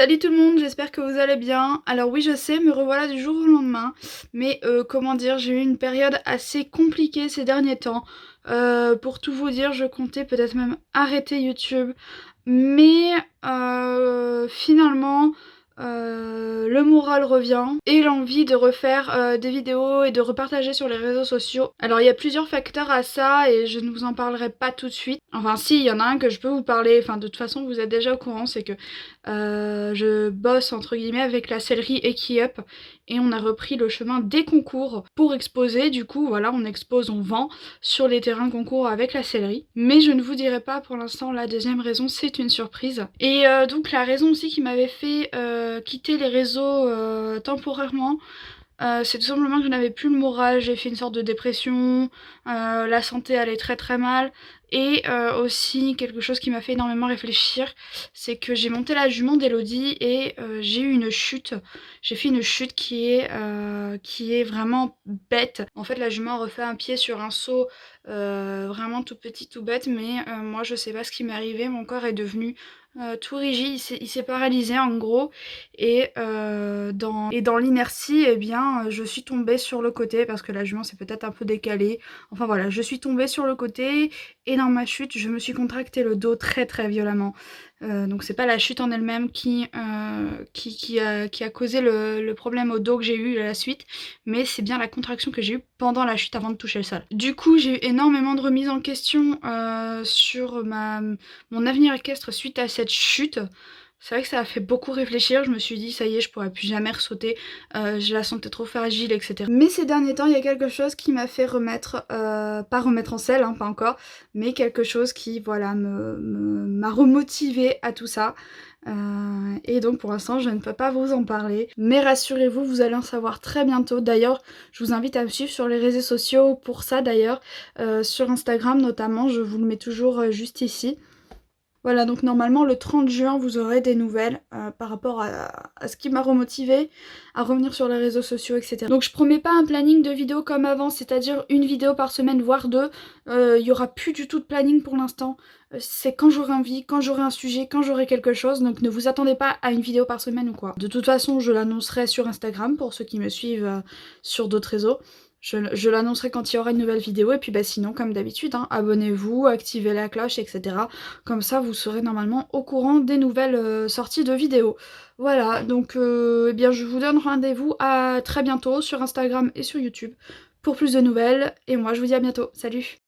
Salut tout le monde, j'espère que vous allez bien. Alors oui, je sais, me revoilà du jour au lendemain, mais comment dire, j'ai eu une période assez compliquée ces derniers temps. Pour tout vous dire, je comptais peut-être même arrêter YouTube, mais finalement, le moral revient et l'envie de refaire des vidéos et de repartager sur les réseaux sociaux. Alors il y a plusieurs facteurs à ça et je ne vous en parlerai pas tout de suite. Enfin si, il y en a un que je peux vous parler, enfin de toute façon vous êtes déjà au courant, c'est que je bosse entre guillemets avec la sellerie Ekiup et on a repris le chemin des concours pour exposer. Du coup, voilà, on expose, on vend sur les terrains concours avec la sellerie. Mais je ne vous dirai pas pour l'instant la deuxième raison, c'est une surprise. Et donc la raison aussi qui m'avait fait quitter les réseaux temporairement, c'est tout simplement que je n'avais plus le moral, j'ai fait une sorte de dépression, la santé allait très très mal, et aussi quelque chose qui m'a fait énormément réfléchir, c'est que j'ai monté la jument d'Elodie et j'ai eu une chute. J'ai fait une chute qui est vraiment bête. En fait, la jument a refait un pied sur un seau vraiment tout petit, tout bête, mais moi je sais pas ce qui m'est arrivé, mon corps est devenu tout rigide, il s'est paralysé en gros, et dans l'inertie, eh bien, je suis tombée sur le côté parce que la jument s'est peut-être un peu décalée. Enfin voilà, je suis tombée sur le côté et dans ma chute, je me suis contracté le dos très très violemment. Donc c'est pas la chute en elle-même qui a causé le problème au dos que j'ai eu à la suite, mais c'est bien la contraction que j'ai eue pendant la chute avant de toucher le sol. Du coup, j'ai eu énormément de remises en question sur mon avenir équestre suite à cette chute. C'est vrai que ça a fait beaucoup réfléchir, je me suis dit ça y est, je pourrais plus jamais ressauter, je la sentais trop fragile, etc. Mais ces derniers temps, il y a quelque chose qui m'a fait remettre, pas remettre en selle, hein, pas encore, mais quelque chose qui, voilà, m'a remotivée à tout ça. Et donc pour l'instant, je ne peux pas vous en parler. Mais rassurez-vous, vous allez en savoir très bientôt. D'ailleurs, je vous invite à me suivre sur les réseaux sociaux pour ça d'ailleurs. Sur Instagram notamment, je vous le mets toujours juste ici. Voilà, donc normalement le 30 juin, vous aurez des nouvelles par rapport à ce qui m'a remotivée à revenir sur les réseaux sociaux, etc. Donc je promets pas un planning de vidéos comme avant, c'est-à-dire une vidéo par semaine, voire deux. Il y aura plus du tout de planning pour l'instant. C'est quand j'aurai envie, quand j'aurai un sujet, quand j'aurai quelque chose. Donc ne vous attendez pas à une vidéo par semaine ou quoi. De toute façon, je l'annoncerai sur Instagram pour ceux qui me suivent sur d'autres réseaux. Je l'annoncerai quand il y aura une nouvelle vidéo et puis bah sinon comme d'habitude, hein, abonnez-vous, activez la cloche, etc. Comme ça vous serez normalement au courant des nouvelles sorties de vidéos. Voilà, donc eh bien je vous donne rendez-vous à très bientôt sur Instagram et sur YouTube pour plus de nouvelles. Et moi je vous dis à bientôt, salut!